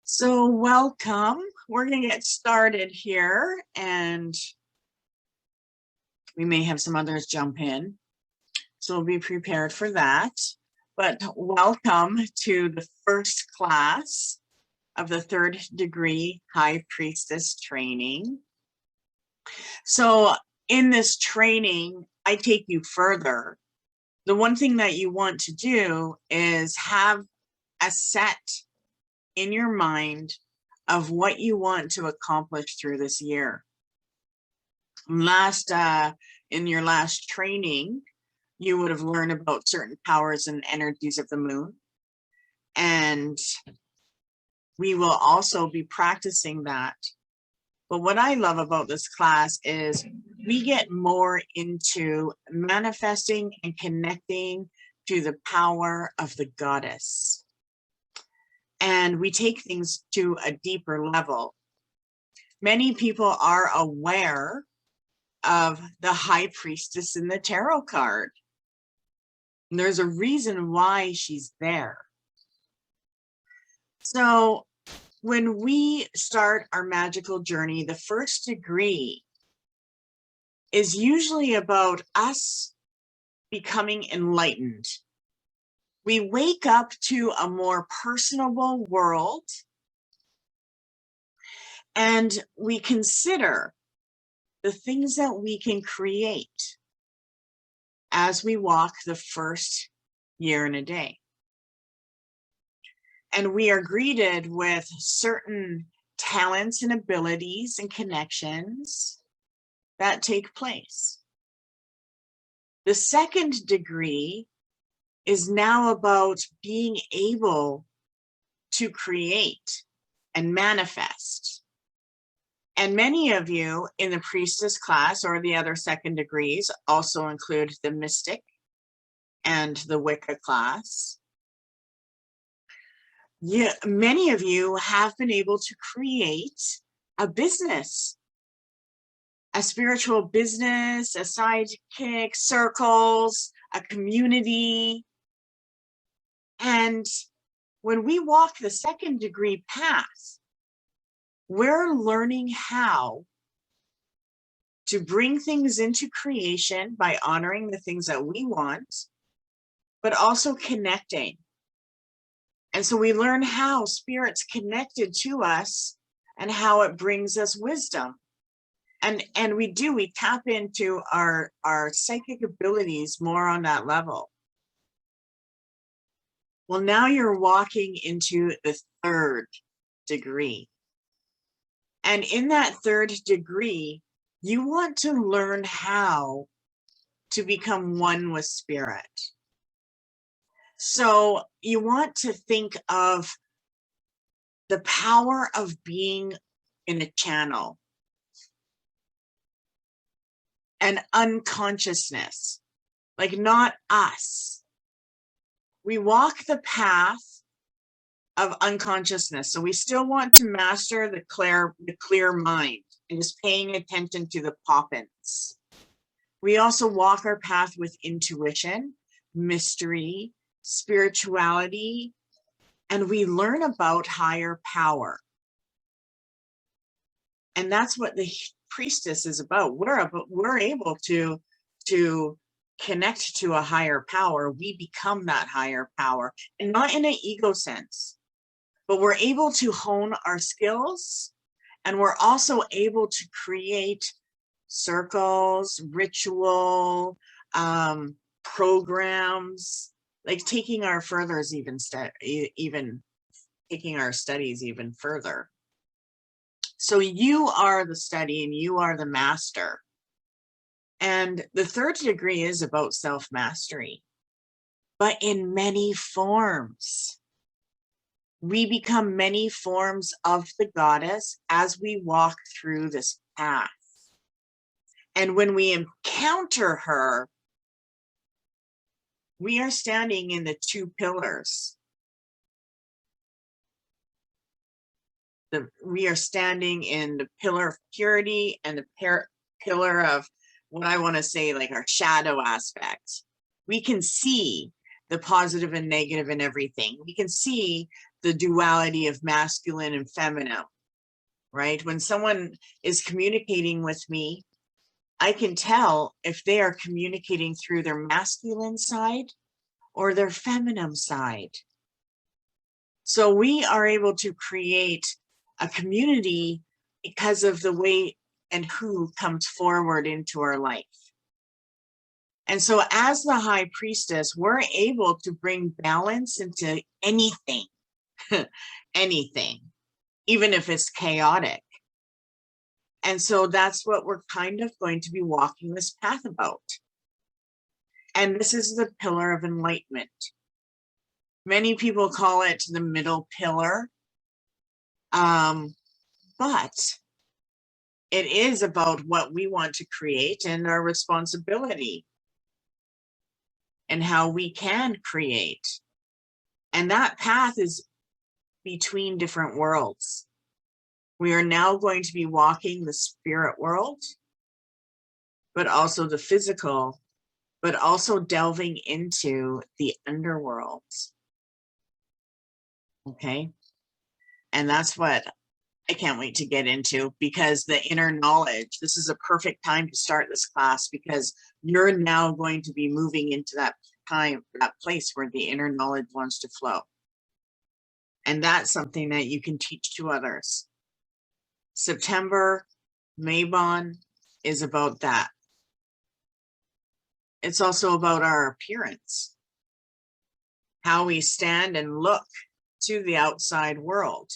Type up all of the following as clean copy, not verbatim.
So welcome. We're going to get started here, and we may have some others jump in. So we'll be prepared for that. But welcome to the first class of the 3rd degree High Priestess training. So in this training, I take you further. The one thing that you want to do is have a set in your mind of what you want to accomplish through this year. In your last training, you would have learned about certain powers and energies of the moon. And we will also be practicing that. But what I love about this class is we get more into manifesting and connecting to the power of the goddess. And we take things to a deeper level. Many people are aware of the High Priestess in the tarot card. And there's a reason why she's there. So when we start our magical journey, the 1st degree is usually about us becoming enlightened. We wake up to a more personable world, and we consider the things that we can create as we walk the first year and a day. And we are greeted with certain talents and abilities and connections that take place. The 2nd degree is now about being able to create and manifest. And many of you in the Priestess class or the other 2nd degrees also include the Mystic and the Wicca class. Many of you have been able to create a business, a spiritual business, a sidekick, circles, a community. And when we walk the 2nd degree path, we're learning how to bring things into creation by honoring the things that we want, but also connecting. And so we learn how Spirit's connected to us and how it brings us wisdom. And we tap into our psychic abilities more on that level. Well, now you're walking into the 3rd degree. And in that 3rd degree, you want to learn how to become one with Spirit. So you want to think of the power of being in a channel, an unconsciousness, like not us. We walk the path of unconsciousness. So we still want to master the clear mind and just paying attention to the pop-ins. We also walk our path with intuition, mystery, spirituality, and we learn about higher power. And that's what the Priestess is about. We're able to connect to a higher power. We become that higher power, and not in an ego sense, but we're able to hone our skills, and we're also able to create circles, ritual, programs, like taking our taking our studies even further. So you are the study and you are the master. And the 3rd degree is about self-mastery, but in many forms. We become many forms of the goddess as we walk through this path. And when we encounter her, we are standing in the 2 pillars. We are standing in the pillar of purity and the pillar of what I want to say, like our shadow aspect. We can see the positive and negative in everything. We can see the duality of masculine and feminine, right? When someone is communicating with me, I can tell if they are communicating through their masculine side or their feminine side. So we are able to create a community because of the way and who comes forward into our life. And so as the high priestess, we're able to bring balance into anything, anything, even if it's chaotic. And so that's what we're kind of going to be walking this path about. And this is the pillar of enlightenment. Many people call it the middle pillar. But it is about what we want to create and our responsibility and how we can create. And that path is between different worlds. We are now going to be walking the spirit world, but also the physical, but also delving into the underworld. Okay. And that's what I can't wait to get into, because the inner knowledge, this is a perfect time to start this class, because you're now going to be moving into that time, that place where the inner knowledge wants to flow. And that's something that you can teach to others. September, Maybon is about that. It's also about our appearance, how we stand and look to the outside world.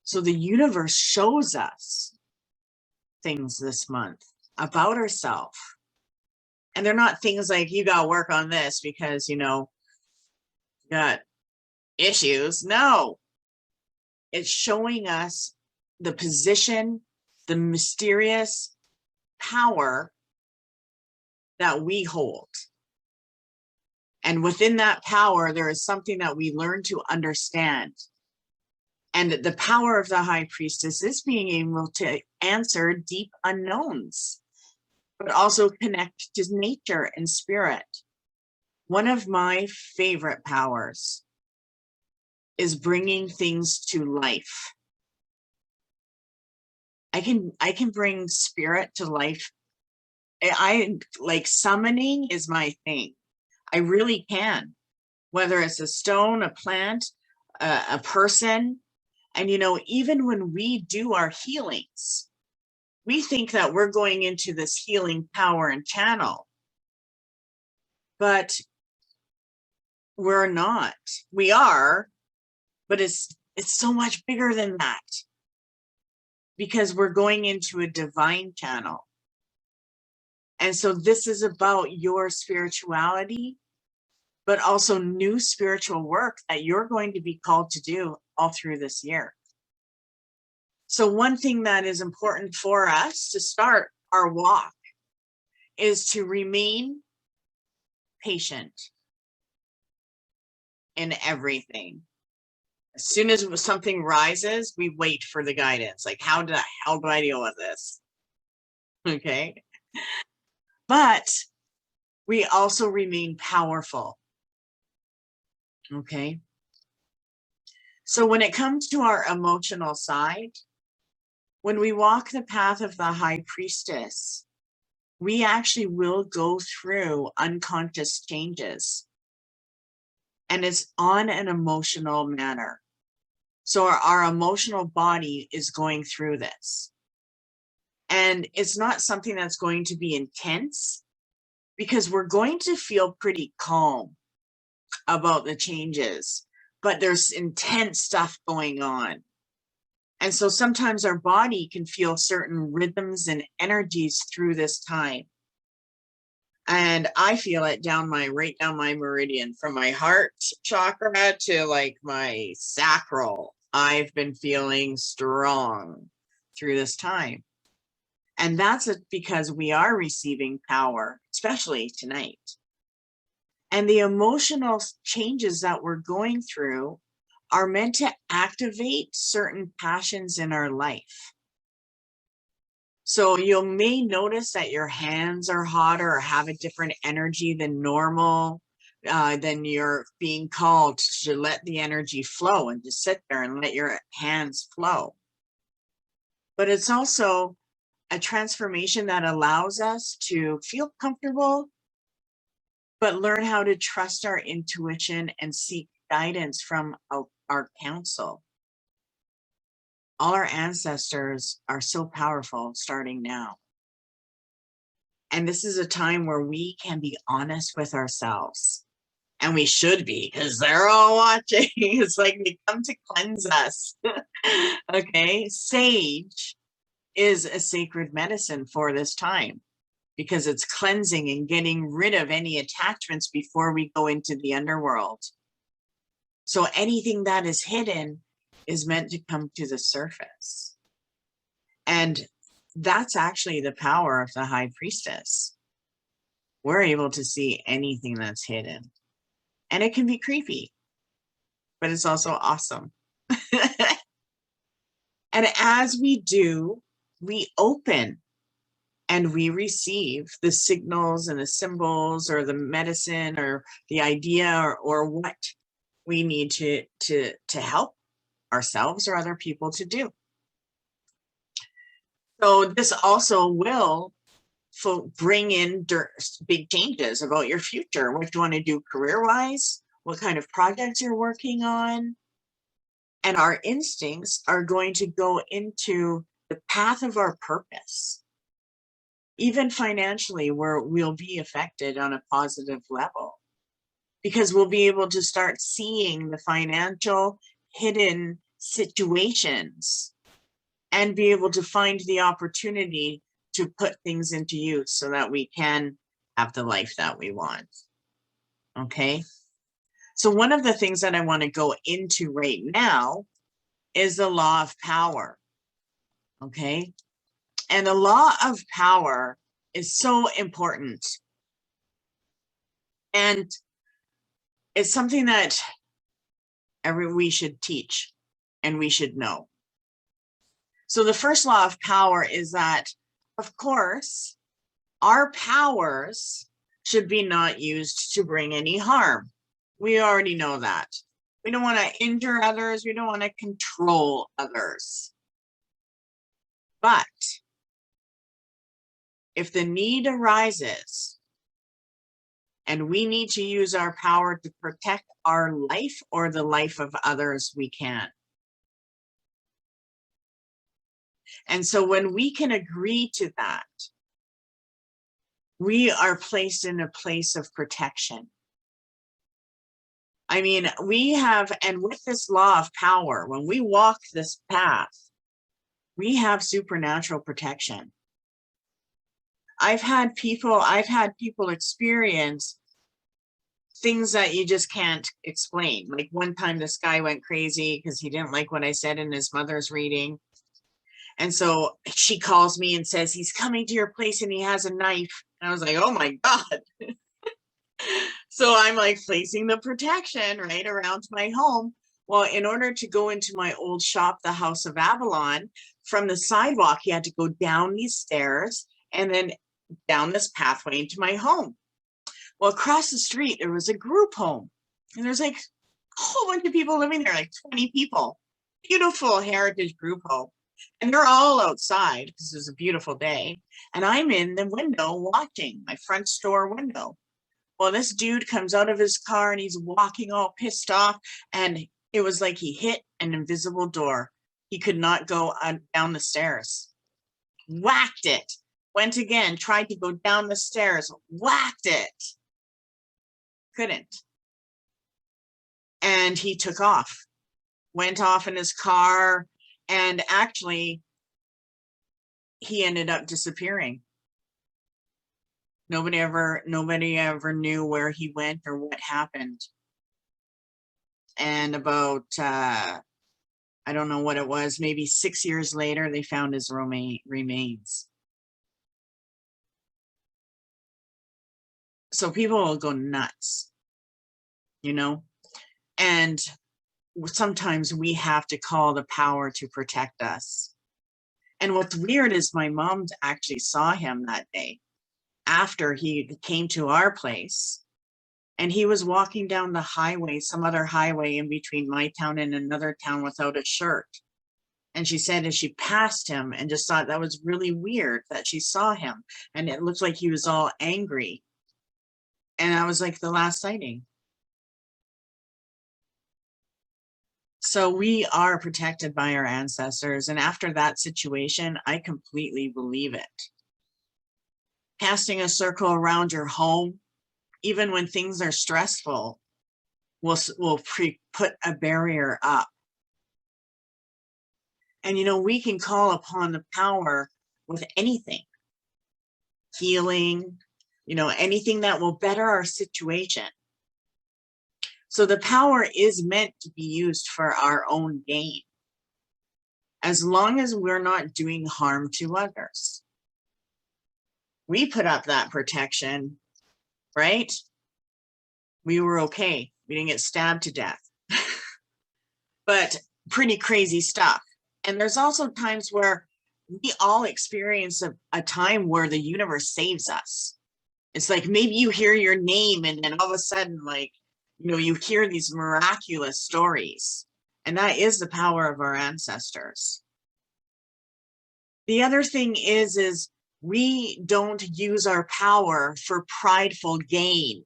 So the universe shows us things this month about ourselves. And they're not things like, you got to work on this because, you know, you got issues. No, it's showing us the position, the mysterious power that we hold. And within that power, there is something that we learn to understand. And the power of the high priestess is being able to answer deep unknowns, but also connect to nature and spirit. One of my favorite powers is bringing things to life. I can bring spirit to life. I like summoning is my thing. I really can, whether it's a stone, a plant, a person. And, you know, even when we do our healings, we think that we're going into this healing power and channel, but we're not. We are, but it's so much bigger than that, because we're going into a divine channel. And so this is about your spirituality, but also new spiritual work that you're going to be called to do all through this year. So one thing that is important for us to start our walk is to remain patient in everything. As soon as something rises, we wait for the guidance. Like, how do I deal with this? Okay. But we also remain powerful. Okay. So when it comes to our emotional side, when we walk the path of the high priestess, we actually will go through unconscious changes. And it's on an emotional manner. So our emotional body is going through this. And it's not something that's going to be intense, because we're going to feel pretty calm about the changes, but there's intense stuff going on. And so sometimes our body can feel certain rhythms and energies through this time. And I feel it right down my meridian, from my heart chakra to like my sacral. I've been feeling strong through this time. And that's because we are receiving power, especially tonight. And the emotional changes that we're going through are meant to activate certain passions in our life. So you may notice that your hands are hotter or have a different energy than normal. then you're being called to let the energy flow and to sit there and let your hands flow. But it's also a transformation that allows us to feel comfortable, but learn how to trust our intuition and seek guidance from our counsel. All our ancestors are so powerful starting now. And this is a time where we can be honest with ourselves. And we should be, because they're all watching. It's like they come to cleanse us. Okay, sage is a sacred medicine for this time because it's cleansing and getting rid of any attachments before we go into the underworld. So anything that is hidden is meant to come to the surface. And that's actually the power of the High Priestess. We're able to see anything that's hidden. And it can be creepy, but it's also awesome. And as we do, we open and we receive the signals and the symbols or the medicine or the idea or what we need to help ourselves or other people to do. So this also will bring in big changes about your future, what you want to do career-wise, what kind of projects you're working on. And our instincts are going to go into the path of our purpose. Even financially, where we'll be affected on a positive level, because we'll be able to start seeing the financial hidden situations and be able to find the opportunity to put things into use so that we can have the life that we want. Okay. So one of the things that I want to go into right now is the law of power. Okay. And the law of power is so important. And it's something that we should teach and we should know. So the first law of power is that, of course, our powers should be not used to bring any harm. We already know that. We don't want to injure others. We don't want to control others. But if the need arises and we need to use our power to protect our life or the life of others, we can. And so when we can agree to that, we are placed in a place of protection. I mean, we have, and with this law of power, when we walk this path, we have supernatural protection. I've had people experience things that you just can't explain. Like one time this guy went crazy because he didn't like what I said in his mother's reading. And so she calls me and says, he's coming to your place and he has a knife. And I was like, oh my God. So I'm like placing the protection right around my home. Well, in order to go into my old shop, the House of Avalon, from the sidewalk, you had to go down these stairs and then down this pathway into my home. Well, across the street, there was a group home. And there's like a whole bunch of people living there, like 20 people. Beautiful heritage group home. And they're all outside because it was a beautiful day. And I'm in the window watching, my front store window. Well, this dude comes out of his car and he's walking all pissed off. And it was like he hit an invisible door. He could not go down the stairs. Whacked it. Went again, tried to go down the stairs. Whacked it. Couldn't. And he took off. Went off in his car. And actually, he ended up disappearing. Nobody ever knew where he went or what happened. And about, I don't know what it was, maybe 6 years later, they found his remains. So people will go nuts, you know? And sometimes we have to call the power to protect us. And what's weird is my mom actually saw him that day after he came to our place And he was walking down the highway, some other highway in between my town and another town, without a shirt. And she said as she passed him, and just thought that was really weird that she saw him, and it looked like he was all angry. And I was like, the last sighting. So we are protected by our ancestors. And after that situation, I completely believe it. Casting a circle around your home, even when things are stressful, will put a barrier up. And, we can call upon the power with anything, healing, anything that will better our situation. So the power is meant to be used for our own gain, as long as we're not doing harm to others. We put up that protection, right? We were okay. We didn't get stabbed to death. But pretty crazy stuff. And there's also times where we all experience a time where the universe saves us. It's like maybe you hear your name and then all of a sudden, like, you hear these miraculous stories. And that is the power of our ancestors. The other thing is we don't use our power for prideful gain,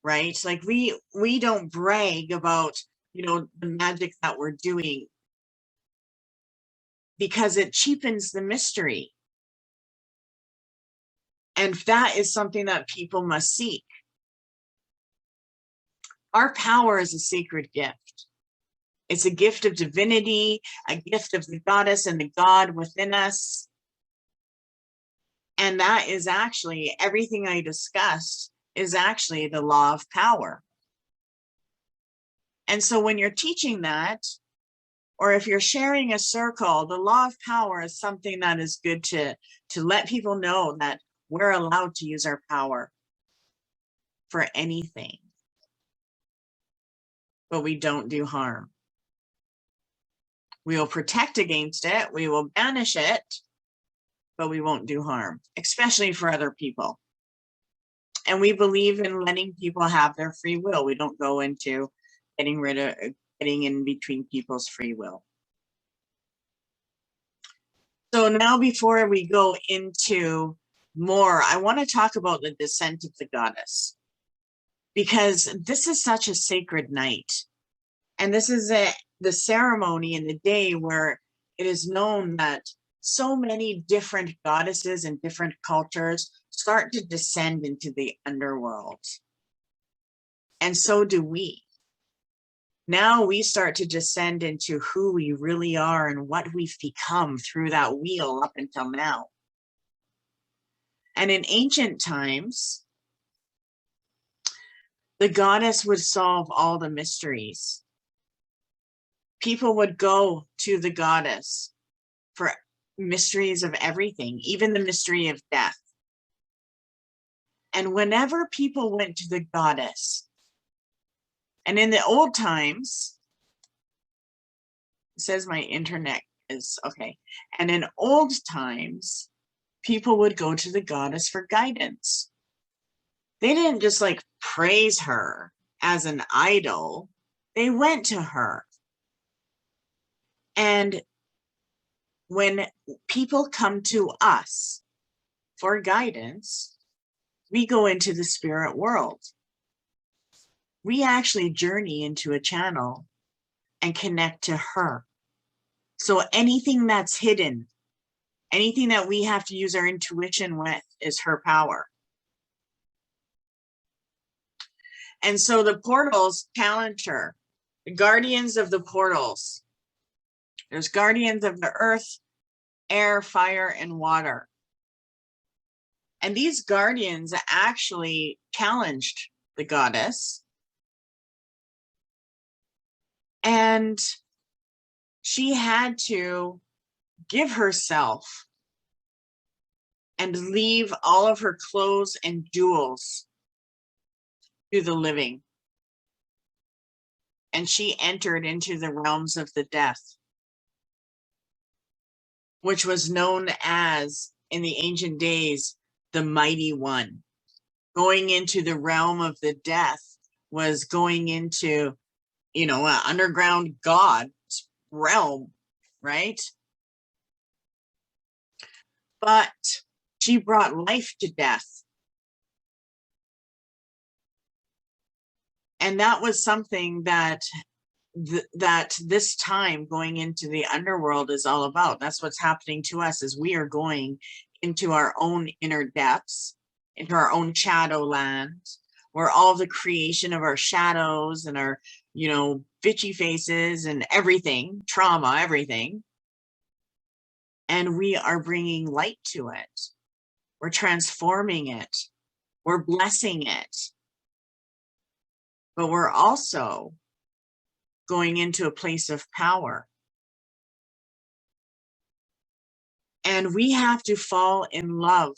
right? Like we don't brag about, the magic that we're doing, because it cheapens the mystery. And that is something that people must seek. Our power is a sacred gift. It's a gift of divinity, a gift of the goddess and the god within us. And that is actually, everything I discussed is actually the law of power. And so when you're teaching that, or if you're sharing a circle, the law of power is something that is good to let people know that we're allowed to use our power for anything, but we don't do harm. We will protect against it, we will banish it, but we won't do harm, especially for other people. And we believe in letting people have their free will. We don't go into getting in between people's free will. So now, before we go into more, I want to talk about the descent of the goddess, because this is such a sacred night. And this is the ceremony and the day where it is known that so many different goddesses and different cultures start to descend into the underworld. And so do we. Now we start to descend into who we really are and what we've become through that wheel up until now. And in ancient times, the goddess would solve all the mysteries. People would go to the goddess for mysteries of everything, even the mystery of death. And whenever people went to the goddess, and in the old times, it says my internet is okay. And in old times, people would go to the goddess for guidance. They didn't just like praise her as an idol. They went to her. And when people come to us for guidance, we go into the spirit world. We actually journey into a channel and connect to her. So anything that's hidden, anything that we have to use our intuition with, is her power. And so the portals challenge her. The guardians of the portals. There's guardians of the earth, air, fire, and water. And these guardians actually challenged the goddess. And she had to give herself and leave all of her clothes and jewels to the living. And she entered into the realms of the death, which was known as, in the ancient days, the Mighty One, Going into the realm of the death was going into, an underground god realm, right? But she brought life to death. And that was something that that this time going into the underworld is all about. That's what's happening to us, is we are going into our own inner depths, into our own shadow land, where all the creation of our shadows and our, bitchy faces and everything, trauma, everything. And we are bringing light to it. We're transforming it. We're blessing it. But we're also going into a place of power. And we have to fall in love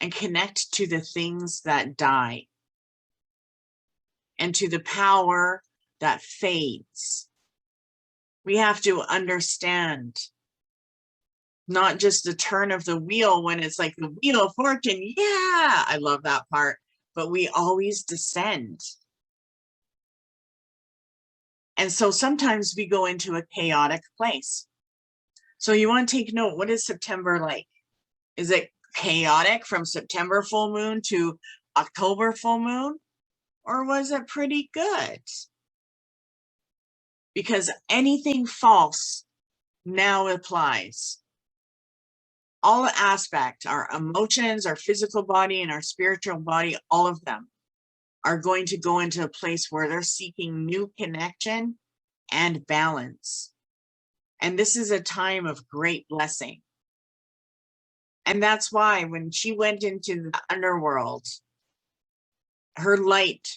and connect to the things that die and to the power that fades. We have to understand not just the turn of the wheel when it's like the wheel of fortune. Yeah, I love that part. But we always descend. And so sometimes we go into a chaotic place. So you want to take note, what is September like? Is it chaotic from September full moon to October full moon? Or was it pretty good? Because anything false now applies. All aspects, our emotions, our physical body, and our spiritual body, all of them are going to go into a place where they're seeking new connection and balance. And this is a time of great blessing. And that's why when she went into the underworld, her light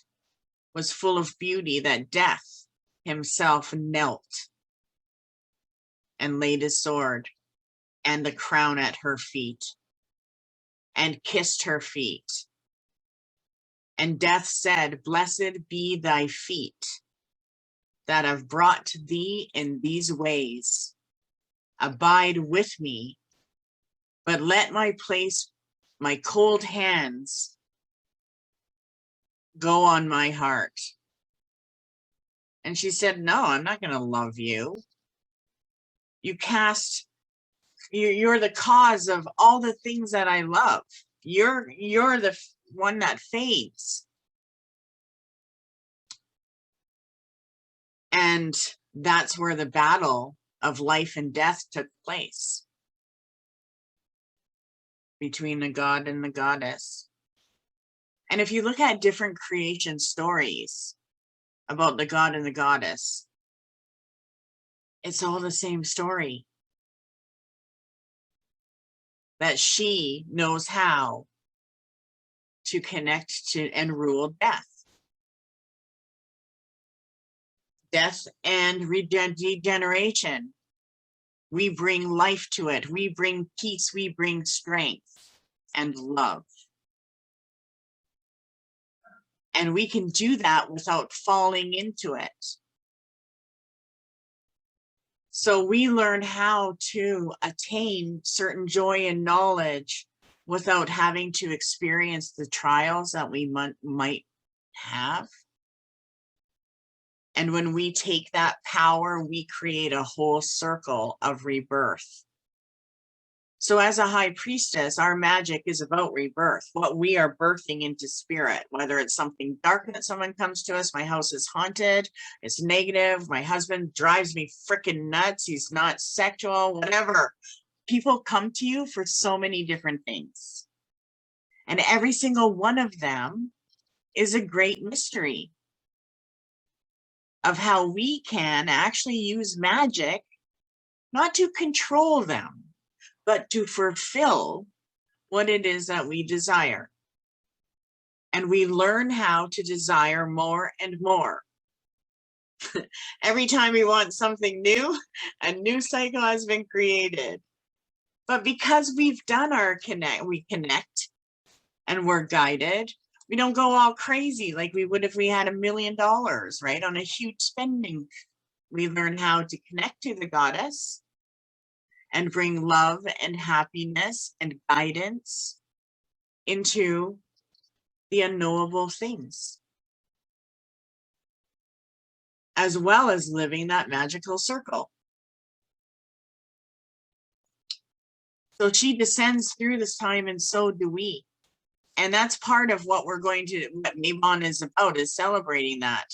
was full of beauty that Death himself knelt and laid his sword and the crown at her feet and kissed her feet. And Death said, "Blessed be thy feet that have brought thee in these ways. Abide with me, but let my cold hands go on my heart." And she said, "No, I'm not going to love you. You're the cause of all the things that I love. You're the one that fades." And that's where the battle of life and death took place between the god and the goddess. And if you look at different creation stories about the god and the goddess, it's all the same story. That she knows how to connect to and rule death. Death and regeneration. We bring life to it. We bring peace. We bring strength and love. And we can do that without falling into it. So we learn how to attain certain joy and knowledge without having to experience the trials that we might have. And when we take that power, we create a whole circle of rebirth. So as a high priestess, our magic is about rebirth, what we are birthing into spirit, whether it's something dark that someone comes to us. My house is haunted, it's negative, my husband drives me freaking nuts, he's not sexual, whatever. People come to you for so many different things. And every single one of them is a great mystery of how we can actually use magic, not to control them, but to fulfill what it is that we desire. And we learn how to desire more and more. Every time we want something new, a new cycle has been created. But because we've done we connect and we're guided, we don't go all crazy like we would if we had $1 million, right? On a huge spending. We learn how to connect to the goddess and bring love and happiness and guidance into the unknowable things, as well as living that magical circle. So she descends through this time, and so do we. And that's part of what we're going to, what Mabon is about, is celebrating that.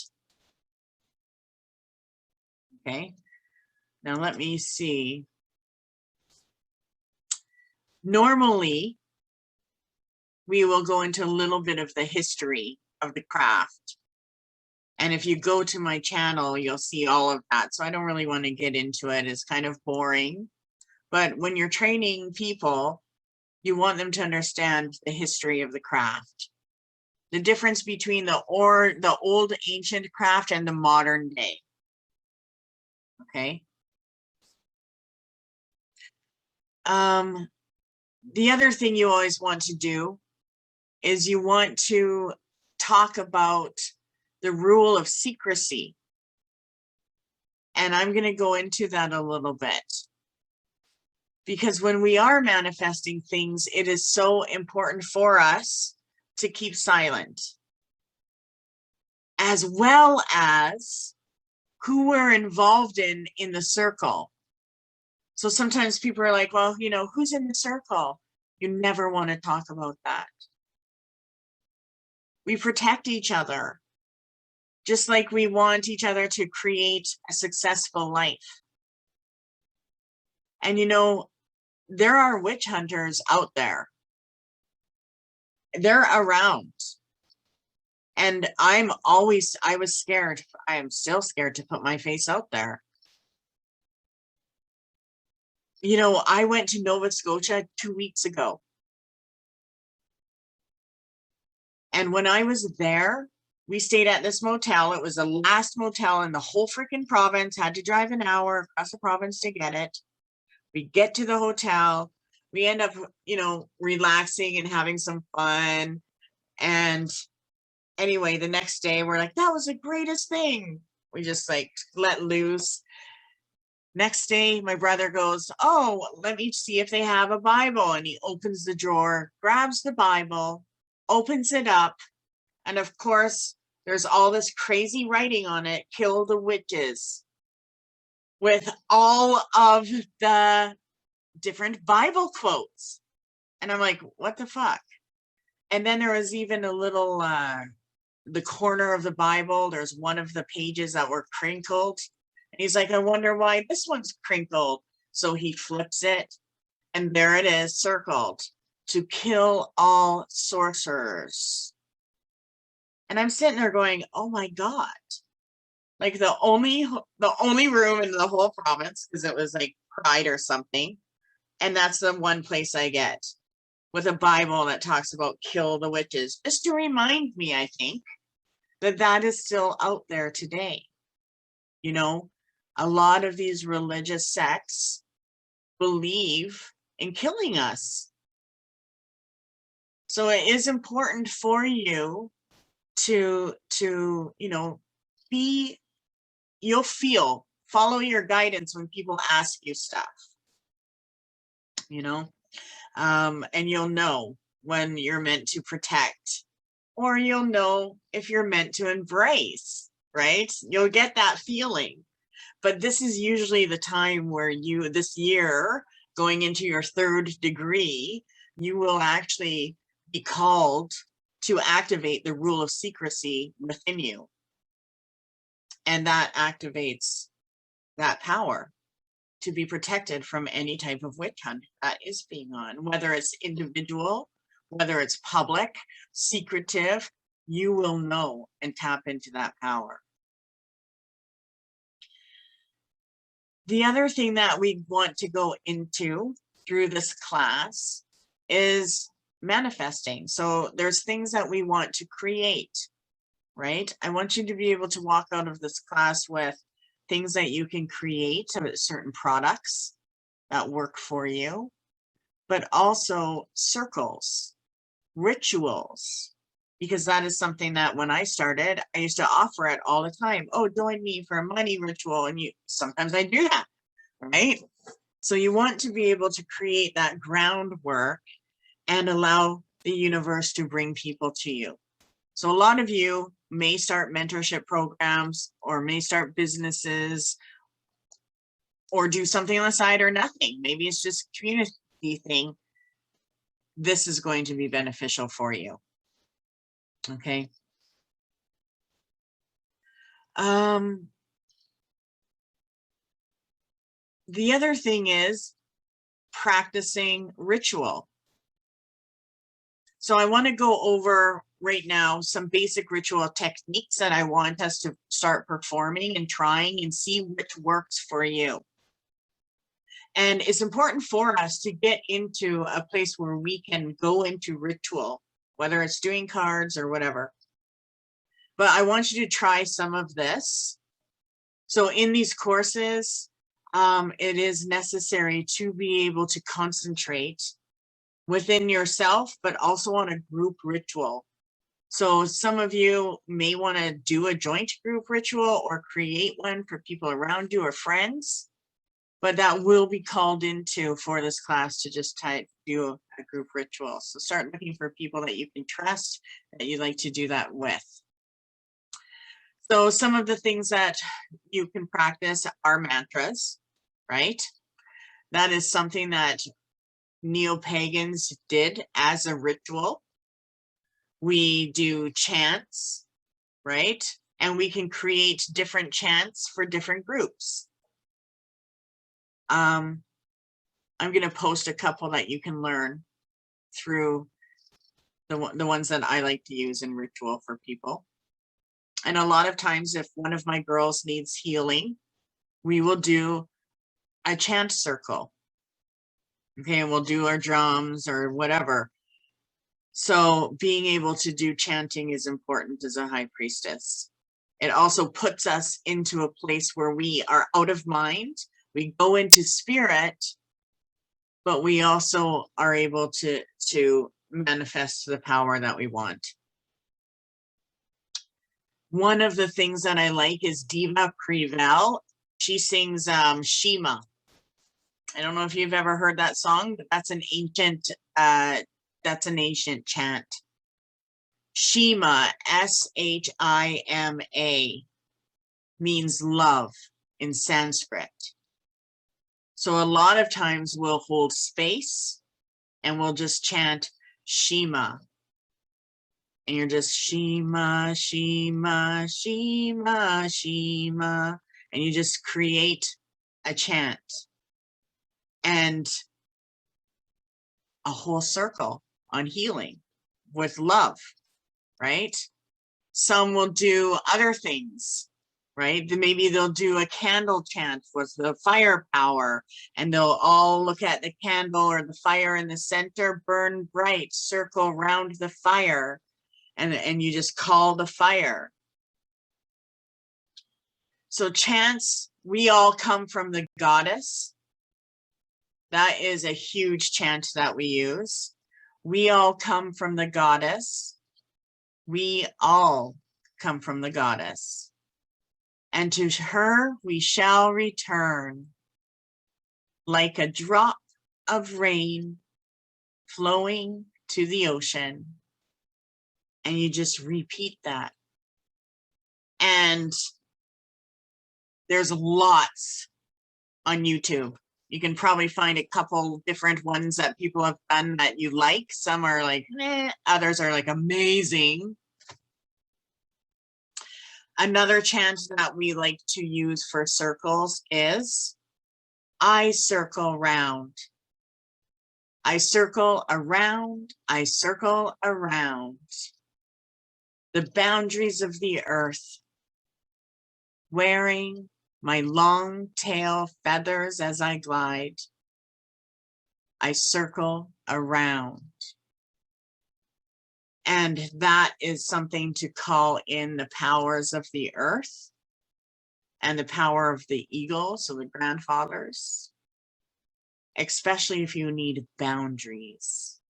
Okay. Now let me see. Normally, we will go into a little bit of the history of the craft. And if you go to my channel, you'll see all of that. So I don't really want to get into it. It's kind of boring. But when you're training people, you want them to understand the history of the craft. The difference between the old ancient craft and the modern day. Okay. The other thing you always want to do is you want to talk about the rule of secrecy. And I'm going to go into that a little bit. Because when we are manifesting things, it is so important for us to keep silent, as well as who we're involved in the circle. So sometimes people are like, well, you know, who's in the circle? You never want to talk about that. We protect each other, just like we want each other to create a successful life. And, you know, there are witch hunters out there. They're around. And I was scared. I am still scared to put my face out there. You know, I went to Nova Scotia 2 weeks ago. And when I was there, we stayed at this motel. It was the last motel in the whole freaking province. Had to drive an hour across the province to get it. We get to the hotel. We end up, you know, relaxing and having some fun. And anyway, the next day we're like, that was the greatest thing. We just like let loose. Next day, my brother goes, oh, let me see if they have a Bible. And he opens the drawer, grabs the Bible, opens it up. And of course, there's all this crazy writing on it, kill the witches, with all of the different Bible quotes. And I'm like, what the fuck? And then there was even a little, the corner of the Bible, there's one of the pages that were crinkled. And he's like, I wonder why this one's crinkled. So he flips it, and there it is, circled, to kill all sorcerers. And I'm sitting there going, oh my God. Like the only room in the whole province, because it was like Pride or something. And that's the one place I get with a Bible that talks about kill the witches. Just to remind me, I think, that is still out there today. You know, a lot of these religious sects believe in killing us. So it is important for you to you know, follow your guidance when people ask you stuff, you know, and you'll know when you're meant to protect, or you'll know if you're meant to embrace, right? You'll get that feeling. But this is usually the time where this year, going into your 3rd degree, you will actually be called to activate the rule of secrecy within you. And that activates that power to be protected from any type of witch hunt that is being on, whether it's individual, whether it's public, secretive, you will know and tap into that power. The other thing that we want to go into through this class is manifesting. So there's things that we want to create, right? I want you to be able to walk out of this class with things that you can create, certain products that work for you, but also circles, rituals, because that is something that when I started, I used to offer it all the time. Oh, join me for a money ritual. And sometimes I do that, right? So you want to be able to create that groundwork and allow the universe to bring people to you. So a lot of you may start mentorship programs or may start businesses or do something on the side or nothing. Maybe it's just a community thing. This is going to be beneficial for you. Okay. The other thing is practicing ritual. So I want to go over right now some basic ritual techniques that I want us to start performing and trying and see which works for you. And it's important for us to get into a place where we can go into ritual, whether it's doing cards or whatever. But I want you to try some of this. So in these courses, it is necessary to be able to concentrate within yourself, but also on a group ritual. So some of you may want to do a joint group ritual or create one for people around you or friends, but that will be called into for this class to just do a group ritual. So start looking for people that you can trust, that you like to do that with. So some of the things that you can practice are mantras, right? That is something that neo-pagans did as a ritual. We do chants, right? And we can create different chants for different groups. I'm going to post a couple that you can learn through the ones that I like to use in ritual for people. And a lot of times, if one of my girls needs healing, we will do a chant circle. Okay, and we'll do our drums or whatever. So being able to do chanting is important as a high priestess. It also puts us into a place where we are out of mind. We go into spirit, but we also are able to manifest the power that we want. One of the things that I like is Diva Preval. She sings Shema. I don't know if you've ever heard that song, but that's an ancient chant. Shema, S-H-I-M-A, means love in Sanskrit. So a lot of times we'll hold space and we'll just chant Shema. And you're just Shema, Shema, Shema, Shema. And you just create a chant and a whole circle on healing with love, right? Some will do other things, right? Maybe they'll do a candle chant with the fire power, and they'll all look at the candle or the fire in the center, burn bright, circle around the fire, and you just call the fire. So chants, we all come from the goddess. That is a huge chant that we use. We all come from the goddess. We all come from the goddess. And to her we shall return, like a drop of rain flowing to the ocean. And you just repeat that. And there's lots on YouTube. You can probably find a couple different ones that people have done that you like. Some are like, eh, others are like amazing. Another chant that we like to use for circles is, I circle round. I circle around, I circle around the boundaries of the earth, wearing my long tail feathers as I glide. I circle around. And that is something to call in the powers of the earth and the power of the eagle, so the grandfathers, especially if you need boundaries.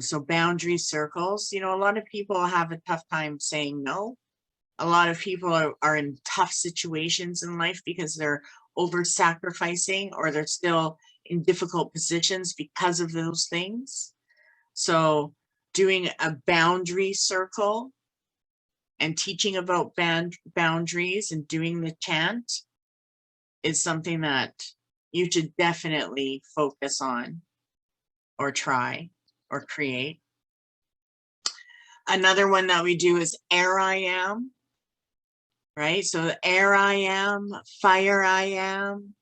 So boundary circles, you know, a lot of people have a tough time saying no. A lot of people are in tough situations in life because they're over-sacrificing, or they're still in difficult positions because of those things. So doing a boundary circle and teaching about boundaries and doing the chant is something that you should definitely focus on or try or create. Another one that we do is air I am, right? So air I am, fire I am,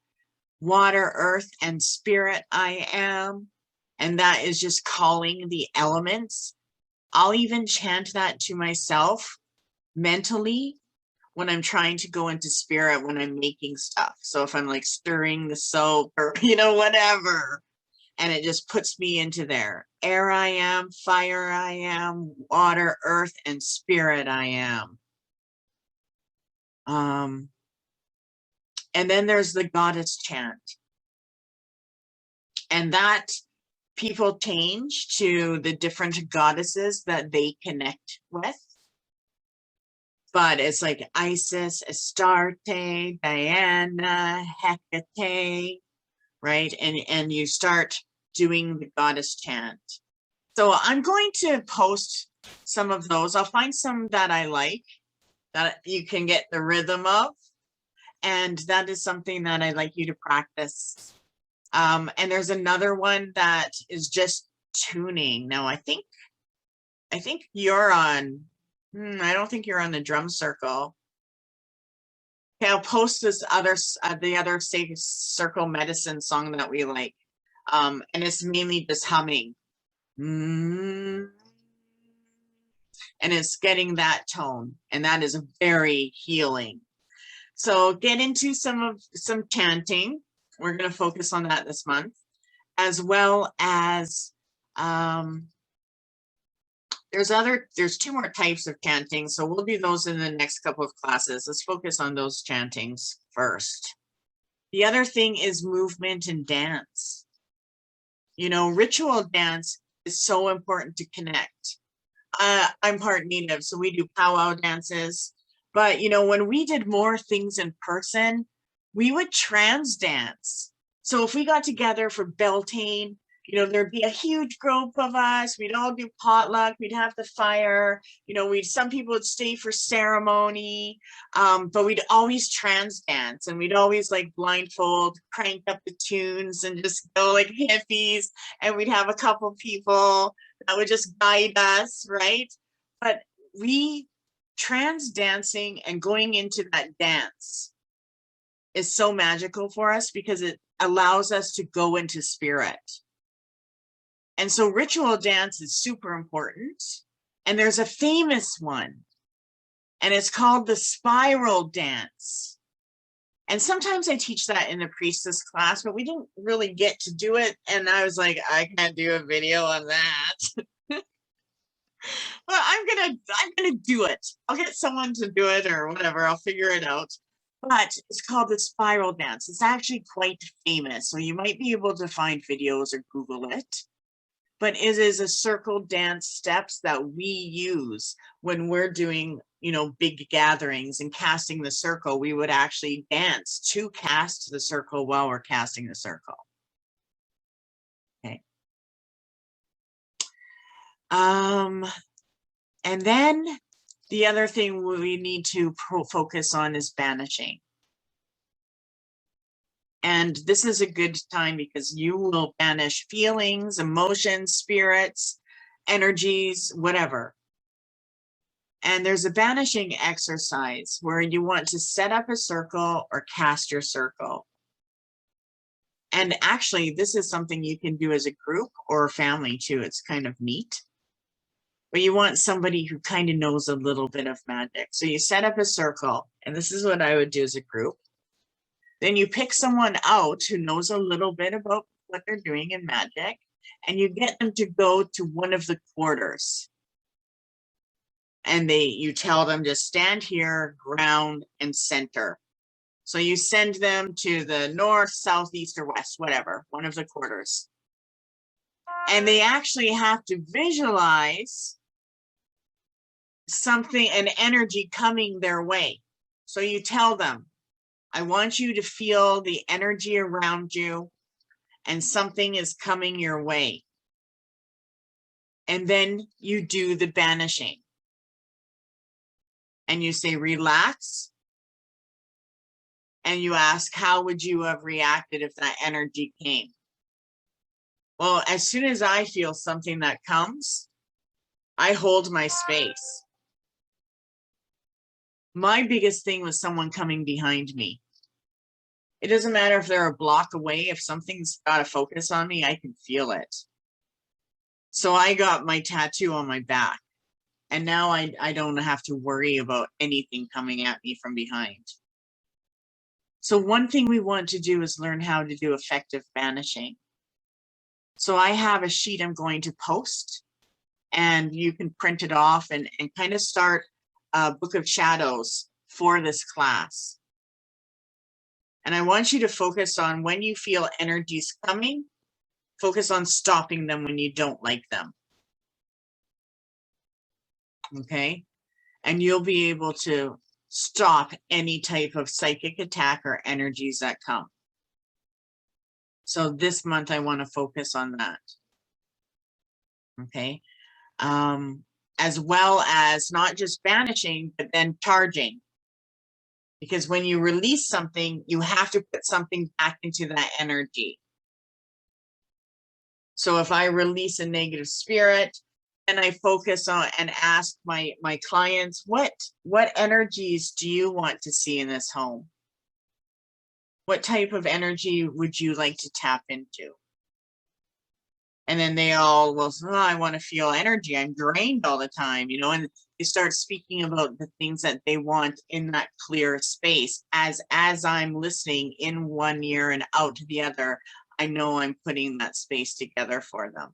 water, earth, and spirit I am. And that is just calling the elements. I'll even chant that to myself mentally when I'm trying to go into spirit, when I'm making stuff. So if I'm like stirring the soap or, you know, whatever, and it just puts me into there. Air I am, fire I am, water, earth, and spirit I am. And then there's the goddess chant. And that people change to the different goddesses that they connect with. But it's like Isis, Astarte, Diana, Hecate, right? And you start doing the goddess chant. So I'm going to post some of those. I'll find some that I like, that you can get the rhythm of. And that is something that I'd like you to practice. And there's another one that is just tuning. Now, I think you're on, I don't think you're on the drum circle. Okay, I'll post this other, the other safe circle medicine song that we like. And it's mainly just humming. And it's getting that tone, and that is very healing. So get into some chanting. We're going to focus on that this month, as well as there's two more types of chanting, so we'll do those in the next couple of classes. Let's focus on those chantings first. The other thing is movement and dance. You know, ritual dance is so important to connect. I'm part Native, so we do powwow dances. But, you know, when we did more things in person, we would trance dance. So if we got together for Beltane, you know, there'd be a huge group of us. We'd all do potluck. We'd have the fire. You know, some people would stay for ceremony, but we'd always trance dance, and we'd always like blindfold, crank up the tunes, and just go like hippies. And we'd have a couple people that would just guide us, right? But trance dancing and going into that dance is so magical for us because it allows us to go into spirit. And so ritual dance is super important. And there's a famous one, and it's called the spiral dance. And sometimes I teach that in the Priestess class, but we didn't really get to do it. And I was like, I can't do a video on that. Well, I'm gonna do it. I'll get someone to do it or whatever. I'll figure it out. But it's called the spiral dance. It's actually quite famous, so you might be able to find videos or Google it. But it is a circle dance steps that we use when we're doing, you know, big gatherings and casting the circle. We would actually dance to cast the circle while we're casting the circle. Okay. And then the other thing we need to focus on is banishing. And this is a good time because you will banish feelings, emotions, spirits, energies, whatever. And there's a banishing exercise where you want to set up a circle or cast your circle. And actually, this is something you can do as a group or a family too. It's kind of neat. But you want somebody who kind of knows a little bit of magic. So you set up a circle, and this is what I would do as a group. Then you pick someone out who knows a little bit about what they're doing in magic, and you get them to go to one of the quarters. And you tell them to stand here, ground, and center. So you send them to the north, south, east, or west, whatever, one of the quarters. And they actually have to visualize something, an energy coming their way. So you tell them, I want you to feel the energy around you, and something is coming your way. And then you do the banishing. And you say, relax. And you ask, how would you have reacted if that energy came? Well, as soon as I feel something that comes, I hold my space. My biggest thing was someone coming behind me. It doesn't matter if they're a block away. If something's got a focus on me, I can feel it. So I got my tattoo on my back. And now I don't have to worry about anything coming at me from behind. So one thing we want to do is learn how to do effective banishing. So I have a sheet I'm going to post, and you can print it off and kind of start a book of shadows for this class. And I want you to focus on when you feel energies coming, focus on stopping them when you don't like them. Okay? And you'll be able to stop any type of psychic attack or energies that come. So this month I want to focus on that. Okay? As well as not just banishing, but then charging. Because when you release something, you have to put something back into that energy. So if I release a negative spirit, and I focus on and ask my clients, what energies do you want to see in this home? What type of energy would you like to tap into? And then they all will say, oh, I want to feel energy. I'm drained all the time, you know, and they start speaking about the things that they want in that clear space. As I'm listening in one ear and out to the other, I know I'm putting that space together for them.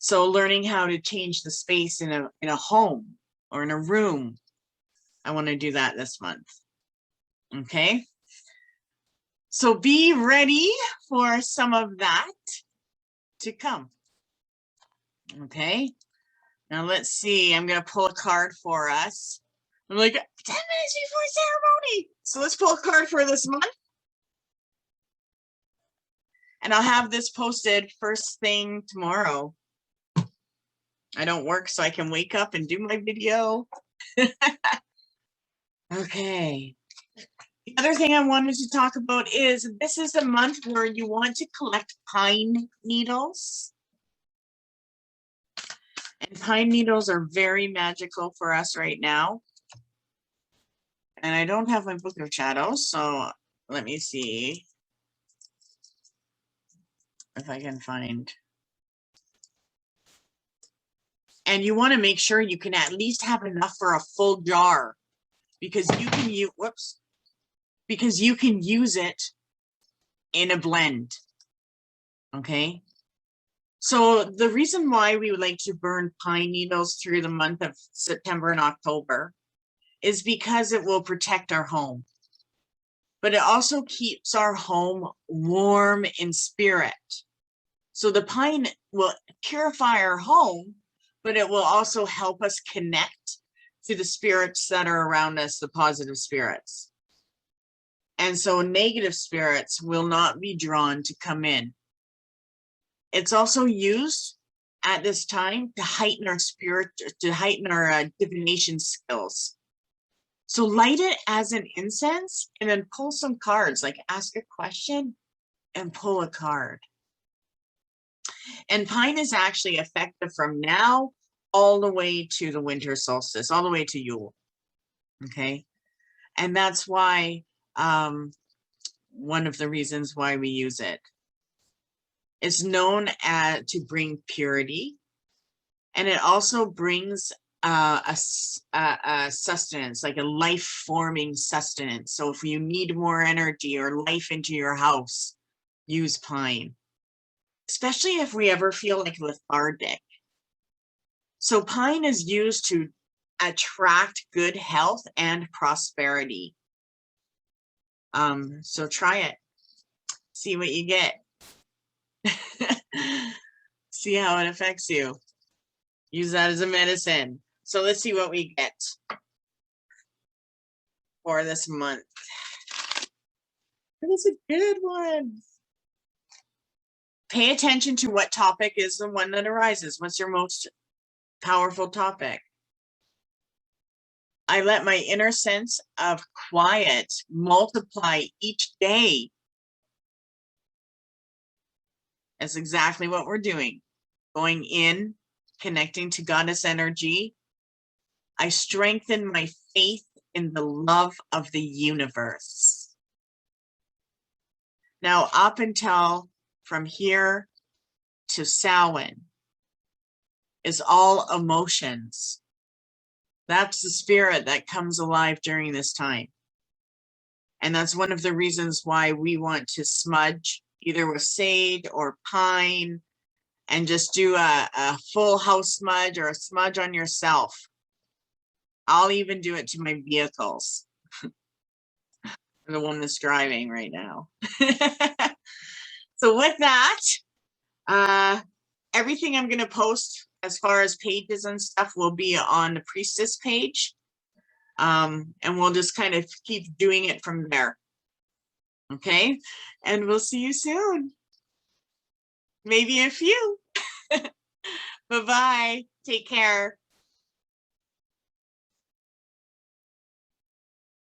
So learning how to change the space in a home or in a room, I want to do that this month. Okay. So be ready for some of that to come. Okay. Now let's see. I'm going to pull a card for us. I'm like 10 minutes before ceremony. So let's pull a card for this month. And I'll have this posted first thing tomorrow. I don't work, so I can wake up and do my video. Okay. The other thing I wanted to talk about is this is a month where you want to collect pine needles. And pine needles are very magical for us right now. And I don't have my book of shadows, so let me see if I can find. And you want to make sure you can at least have enough for a full jar, because you can use, because you can use it in a blend. Okay. So the reason why we would like to burn pine needles through the month of September and October is because it will protect our home. But it also keeps our home warm in spirit. So the pine will purify our home, but it will also help us connect to the spirits that are around us, the positive spirits. And so negative spirits will not be drawn to come in. It's also used at this time to heighten our spirit, to heighten our divination skills. So light it as an incense and then pull some cards, like ask a question and pull a card. And pine is actually effective from now all the way to the winter solstice, all the way to Yule. Okay. And that's why, one of the reasons why we use it. It's known to bring purity, and it also brings a sustenance, like a life-forming sustenance. So if you need more energy or life into your house, use pine, especially if we ever feel like lethargic. So pine is used to attract good health and prosperity. So try it, see what you get. See how it affects you. Use that as a medicine. So let's see what we get for this month. That is a good one. Pay attention to what topic is the one that arises. What's your most powerful topic? I let my inner sense of quiet multiply each day. That's exactly what we're doing. Going in, connecting to goddess energy. I strengthen my faith in the love of the universe. Now, up until from here to Samhain is all emotions. That's the spirit that comes alive during this time. And that's one of the reasons why we want to smudge either with sage or pine and just do a full house smudge or a smudge on yourself. I'll even do it to my vehicles. The one that's driving right now. So with that, everything I'm going to post as far as pages and stuff will be on the Priestess page. And we'll just kind of keep doing it from there. Okay. And we'll see you soon. Maybe a few. Bye-bye. Take care.